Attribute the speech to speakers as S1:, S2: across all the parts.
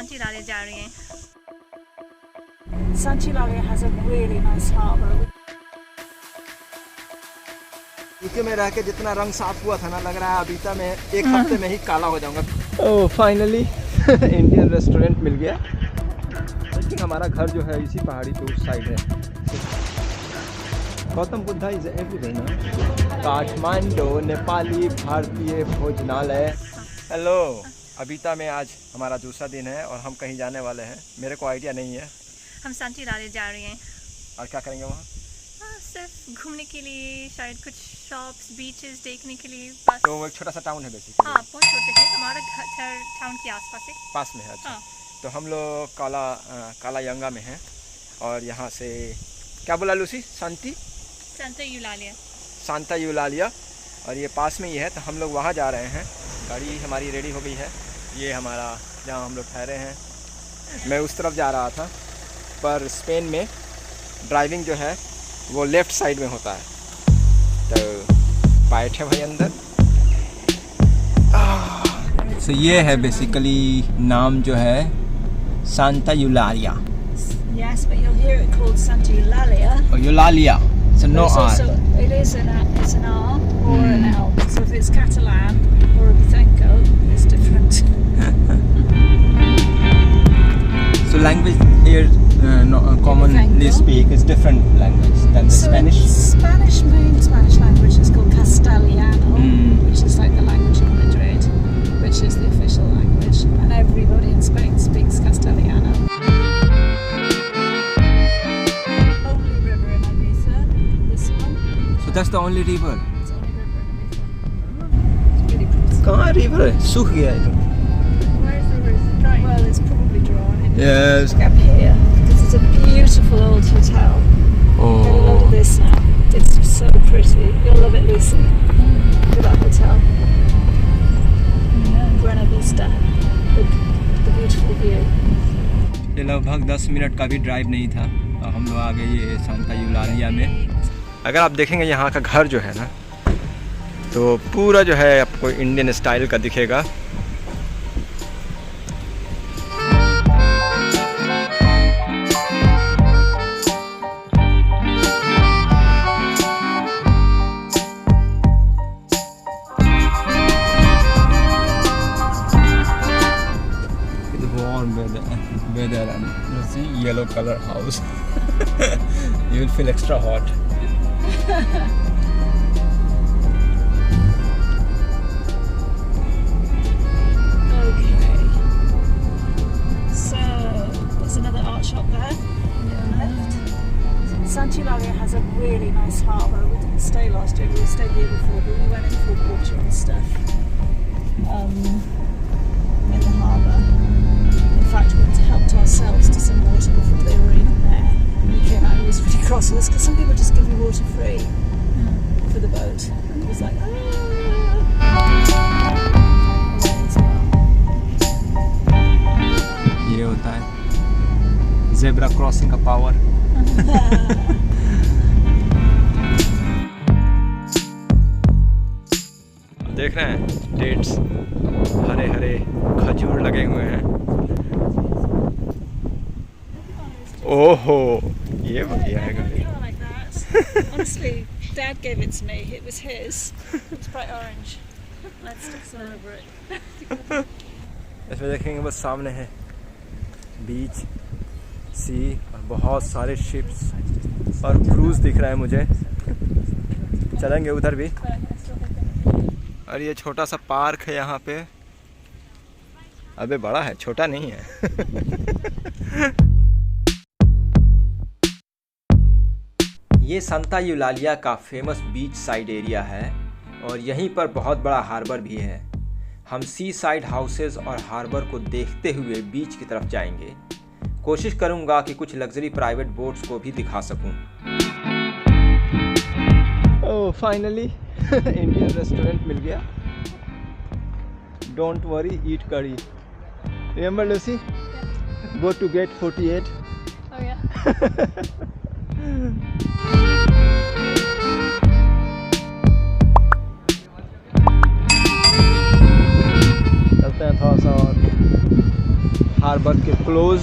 S1: Santilalia जा रहे हैं।
S2: Santilalia has a really nice harbour.
S3: UK में रह के जितना रंग साफ हुआ था ना, लग रहा है अबीता में एक हफ्ते में ही काला हो जाऊंगा। ओह फाइनली इंडियन रेस्टोरेंट मिल गया। हमारा घर जो है इसी पहाड़ी पे उस साइड है। गौतम बुद्धा इज एवरीवेयर ना। काठमांडू नेपाली भारतीय भोजनालय। हेलो, अबीता में आज हमारा दूसरा दिन है और हम कहीं जाने वाले हैं। मेरे को आइडिया नहीं है।
S1: हम सांचिलाले जा रहे हैं।
S3: और क्या करेंगे वहाँ?
S1: सिर्फ घूमने के लिए, शायद कुछ शॉप्स, बीचेस देखने के लिए बस।
S3: तो वो एक छोटा सा टाउन है बेसिकली।
S1: हाँ, बहुत छोटे हैं। हमारा घर टाउन के आसपास है।
S3: पास में है। अच्छा।
S1: हाँ।
S3: तो हम लोग काला यंगा में हैं और यहाँ से क्या बोला लूसी? सांता यूलालिया और ये पास में ही है। तो हम लोग वहाँ जा रहे हैं। गाड़ी हमारी रेडी हो गई है। ये हमारा जहाँ हम लोग ठहरे हैं। मैं उस तरफ जा रहा था, पर स्पेन में ड्राइविंग जो है वो लेफ़्ट साइड में होता है। तो बैठे भाई अंदर। तो ये है बेसिकली नाम जो है Santa यूलालिया।
S2: Yes, but you'll hear it called Santilalia.
S3: और यूलालिया, so no
S2: It's
S3: R.
S2: also, it is an R or an L. So if it's Catalan or a Bithenco, it's different.
S3: So language here commonly speak is different language than the Spanish.
S2: Main Spanish language is called Castellano, which is like the language of Madrid, which is the official language, and everybody in Spain speaks Castellano. Only river in Ibiza, this one.
S3: So that's the only river.
S2: It's the only river in Ibiza. It's really pretty.
S3: कहाँ river है? सूख गया है तो।
S2: Where's the river? Dry. Well, it's probably dry.
S3: Yes.
S2: Up here, because it's a beautiful old hotel. Get a load of this now. It's so pretty. You'll love it, Lucy. Look at that hotel. Buena Vista. The beautiful view.
S3: ये लगभग 10 minute का भी drive नहीं था और हम लोग आ गए ये सांता यूलालिया में। अगर आप देखेंगे यहाँ का घर जो है ना, तो पूरा जो है आपको इंडियन स्टाइल का दिखेगा। Weather and you see yellow color house. You will feel extra hot.
S2: Okay. So there's another art shop there on your left. Santilalia has a really nice harbour. We didn't stay last year. We stayed the year before, but we went in for water and stuff. In the harbour. In fact, we helped ourselves to some water before they were even there. And he came out and he was really cross with us because some people just give you water free for the boat. And he was like,
S3: ये होता है zebra crossing का power. देख रहे हैं dates, Hare Hare खजूर लगे हुए हैं। ओहो, ये बढ़िया है गाड़ी।
S2: Honestly, Dad gave it to me. It was his. It's bright orange. Let's stick some over it.
S3: इसमें देखेंगे बस सामने है बीच, सी और बहुत सारे शिप्स और क्रूज दिख रहा है मुझे। चलेंगे उधर भी। और ये छोटा सा पार्क है यहाँ पे। अबे बड़ा है, छोटा नहीं है। ये सांता यूलालिया का फेमस बीच साइड एरिया है और यहीं पर बहुत बड़ा हार्बर भी है। हम सी साइड हाउसेस और हार्बर को देखते हुए बीच की तरफ जाएंगे। कोशिश करूंगा कि कुछ लग्जरी प्राइवेट बोट्स को भी दिखा सकूं। ओह फाइनली इंडियन रेस्टोरेंट मिल गया। Don't worry, eat curry. Remember Lucy? Go to gate 48।
S2: Oh yeah.
S3: चलते हैं थोड़ा सा और। हार्बर के क्लोज।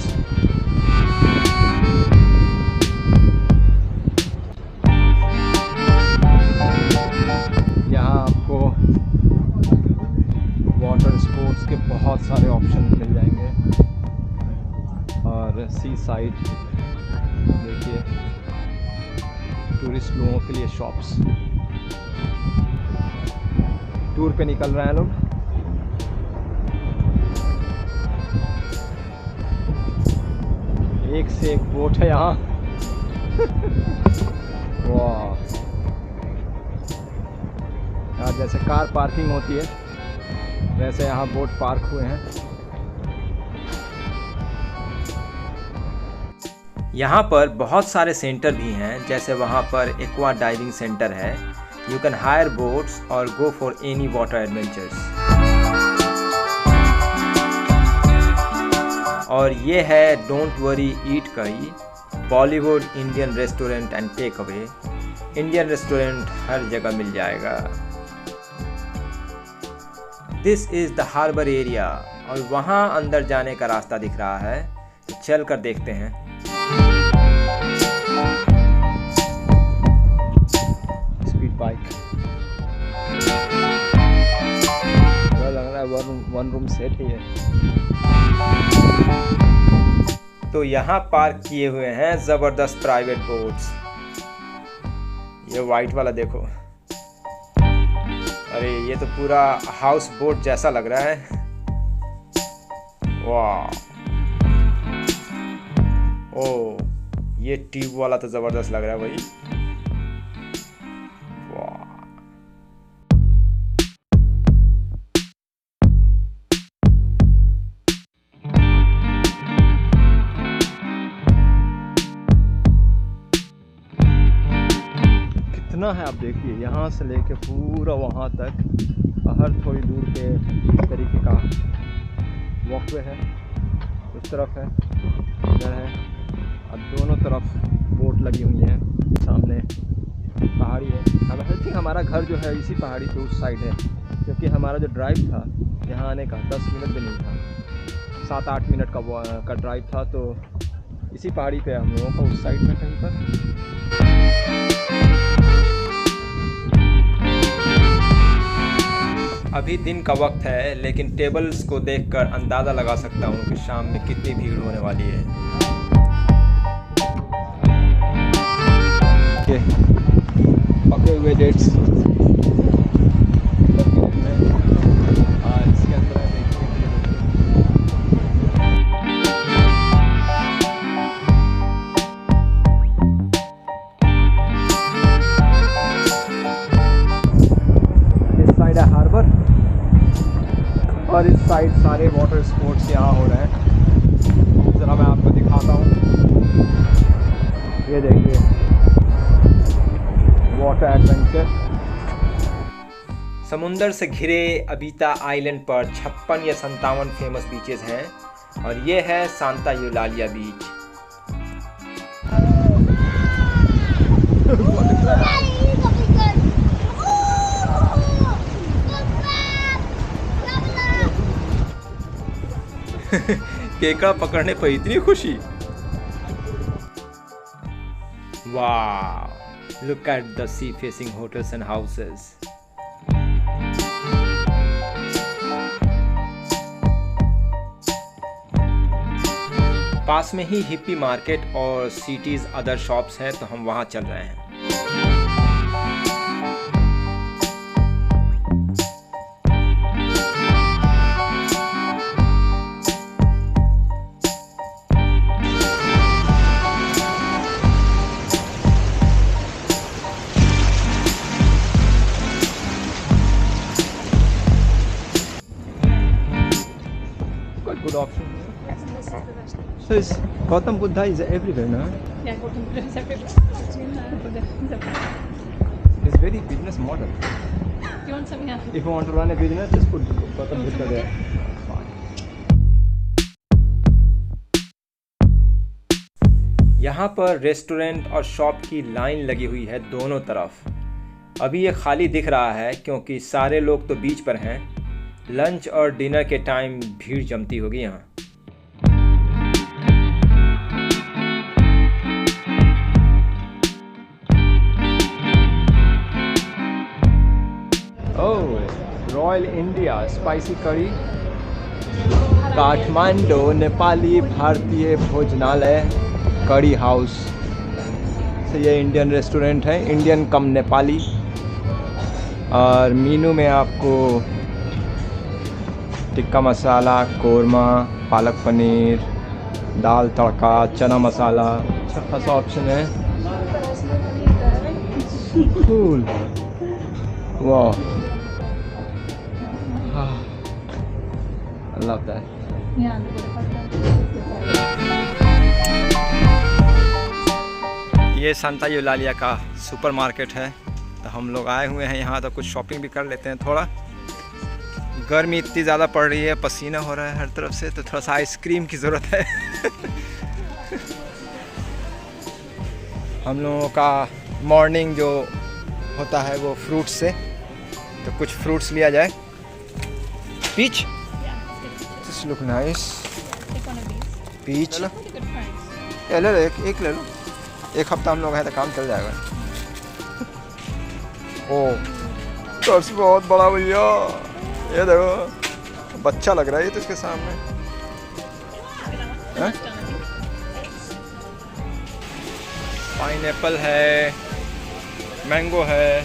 S3: यहाँ आपको वाटर स्पोर्ट्स के बहुत सारे ऑप्शन मिल जाएंगे और सी साइड देखिए टूरिस्ट लोगों के लिए शॉप्स। टूर पे निकल रहे हैं लोग। एक से एक बोट है यहाँ। वाह, यार जैसे कार पार्किंग होती है वैसे यहाँ बोट पार्क हुए हैं। यहाँ पर बहुत सारे सेंटर भी हैं, जैसे वहाँ पर एक्वा डाइविंग सेंटर है। यू कैन हायर बोट्स और go for any water adventures. और ये है don't worry eat curry, Bollywood Indian restaurant and take away. Indian restaurant हर जगह मिल जाएगा। This is the harbour area और वहाँ अंदर जाने का रास्ता दिख रहा है, चल कर देखते हैं। स्पीड बाइक लग रहा है वन रूम सेट ही है। तो यहाँ पार्क किए हुए हैं जबरदस्त प्राइवेट बोट्स। ये वाइट वाला देखो, अरे ये तो पूरा हाउस बोट जैसा लग रहा है। वाह, ओ ये ट्यूब वाला तो जबरदस्त लग रहा है भाई। वाह, कितना है आप देखिए, यहाँ से लेके पूरा वहाँ तक हर थोड़ी दूर के इस तरीके का वॉकवे है। उस तरफ है, इधर है, और दोनों तरफ बोट लगी हुई हैं। सामने पहाड़ी है। आई थिंक हमारा घर जो है इसी पहाड़ी पे उस साइड है, क्योंकि हमारा जो ड्राइव था यहाँ आने का 10 मिनट भी नहीं था, 7-8 मिनट का ड्राइव था। तो इसी पहाड़ी पे हम लोगों का उस साइड में कहीं पर। अभी दिन का वक्त है, लेकिन टेबल्स को देखकर अंदाज़ा लगा सकता हूँ कि शाम में कितनी भीड़ होने वाली है। पके हुए डेट्स इसके अंदर इस साइड है हार्बर और इस साइड सारे वाटर स्पोर्ट्स यहाँ हो रहे हैं। ज़रा मैं आपको दिखाता हूँ, ये देखिए वाटर एडवेंचर। समुंदर से घिरे अबीता आइलैंड पर 56 या 57 फेमस बीचेस हैं और ये है सांता यूलालिया बीच। केकड़ा पकड़ने पर इतनी खुशी। वाह, look at the sea facing hotels and houses. पास में ही हिप्पी मार्केट और सिटीज अदर शॉप्स हैं, तो हम वहां चल रहे हैं। Good option.
S2: Yes, this is the best.
S3: So is Gautam Buddha is everywhere now?
S2: Yeah, Gautam Buddha is everywhere. Buddha is everywhere.
S3: It's very business model.
S2: You want some? Yeah.
S3: If you want to run a business, just put Gautam Buddha there. यहाँ पर restaurant और shop की line लगी हुई है दोनों तरफ। अभी ये खाली दिख रहा है क्योंकि सारे लोग तो बीच पर हैं। लंच और डिनर के टाइम भीड़ जमती होगी यहाँ। रॉयल इंडिया स्पाइसी करी, काठमांडू नेपाली भारतीय भोजनालय करी हाउस। तो ये इंडियन रेस्टोरेंट है, इंडियन कम नेपाली। और मीनू में आपको टिक्का मसाला, कोरमा, पालक पनीर, दाल तड़का, चना मसाला, अच्छा खासा ऑप्शन है। कूल, वाह, I love that. ये सांता यूलालिया का सुपरमार्केट है। तो हम लोग आए हुए हैं यहाँ, तो कुछ शॉपिंग भी कर लेते हैं। थोड़ा गर्मी इतनी ज़्यादा पड़ रही है, पसीना हो रहा है हर तरफ से, तो थोड़ा सा आइसक्रीम की ज़रूरत है। हम लोगों का मॉर्निंग जो होता है वो फ्रूट्स से, तो कुछ फ्रूट्स लिया जाए। Peach, this look nice. Peach ले लो, एक ले लो। एक हफ्ता हम लोग हैं तो काम चल जाएगा। ओह, पर्स बहुत बड़ा भैया, ये देखो, बच्चा लग रहा है ये तो इसके सामने। पाइनएप्पल है, मैंगो है।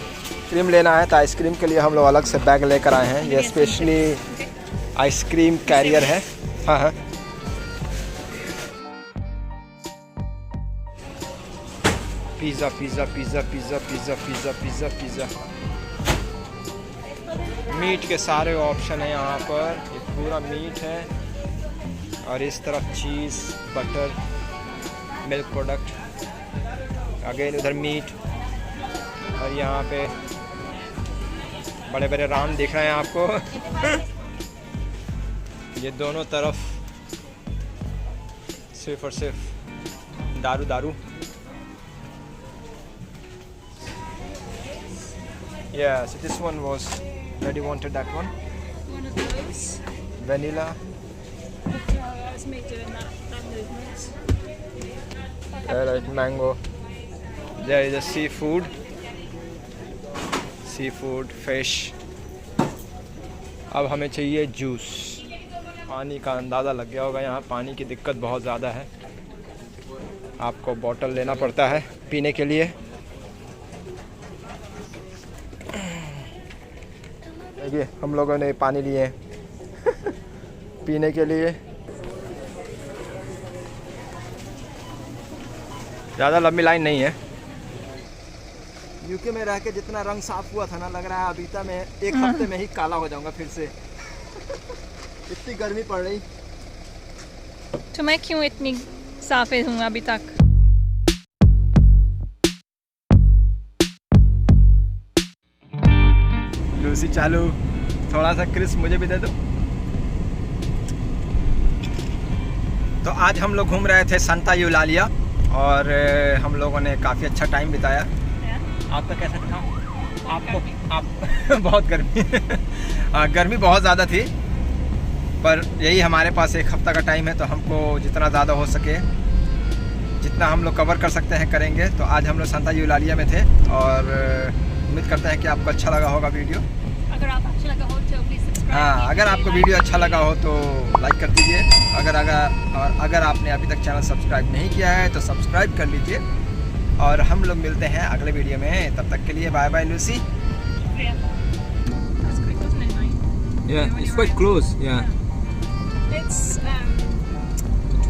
S3: क्रीम लेना है तो आइसक्रीम के लिए हम लोग अलग से बैग लेकर आए हैं। ये स्पेशली आइसक्रीम कैरियर है। हाँ हाँ, pizza pizza pizza pizza pizza pizza pizza pizza. Meat के सारे ऑप्शन हैं यहाँ पर। ये पूरा मीट है, और इस तरफ चीज़, बटर, मिल्क प्रोडक्ट, अगेन उधर मीट। और यहाँ पे बड़े बड़े राम दिख रहे हैं आपको। ये दोनों तरफ सिर्फ और सिर्फ दारू दारू। Yeah, so this one was, Daddy wanted that one.
S2: One of those.
S3: Vanilla.
S2: That's me doing that movement.
S3: Right, mango. There is a seafood. Seafood, fish. अब हमें चाहिए जूस। पानी का अंदाज़ा लग गया होगा, यहाँ पानी की दिक्कत बहुत ज़्यादा है। आपको बॉटल लेना पड़ता है पीने के लिए। देखिए, हम लोगों ने पानी लिए पीने के लिए। ज़्यादा लंबी लाइन नहीं है। यूके में रह के जितना रंग साफ हुआ था ना, लग रहा है अभी तक मैं एक हफ्ते में ही काला हो जाऊंगा फिर से। इतनी गर्मी पड़ रही।
S1: तो मैं क्यों इतनी साफेद हूँ अभी तक?
S3: लूसी चालू, थोड़ा सा क्रिस्प मुझे भी दे दो। तो आज हम लोग घूम रहे थे सांता यूलालिया, और हम लोगों ने काफ़ी अच्छा टाइम बिताया। आपका कैसा था? आप बहुत गर्मी गर्मी बहुत ज़्यादा थी, पर यही हमारे पास एक हफ्ता का टाइम है, तो हमको जितना ज़्यादा हो सके, जितना हम लोग कवर कर सकते हैं करेंगे। तो आज हम लोग सांता यूलालिया में थे, और उम्मीद करते हैं कि आपको अच्छा लगा होगा वीडियो।
S1: अगर आप अच्छा लगा हो तो प्लीज़ सब्सक्राइब।
S3: हाँ, अगर आपको वीडियो अच्छा लगा हो तो लाइक कर दीजिए। अगर आपने अभी तक चैनल सब्सक्राइब नहीं किया है तो सब्सक्राइब कर लीजिए। और हम लोग मिलते हैं अगले वीडियो में, तब तक के लिए bye bye Lucy.
S1: That's quick, wasn't it, mate?
S3: Yeah, it's quite close. Yeah.
S2: It's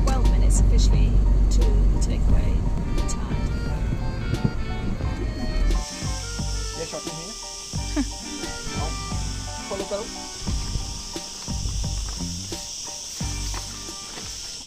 S2: 12 minutes officially to the takeaway.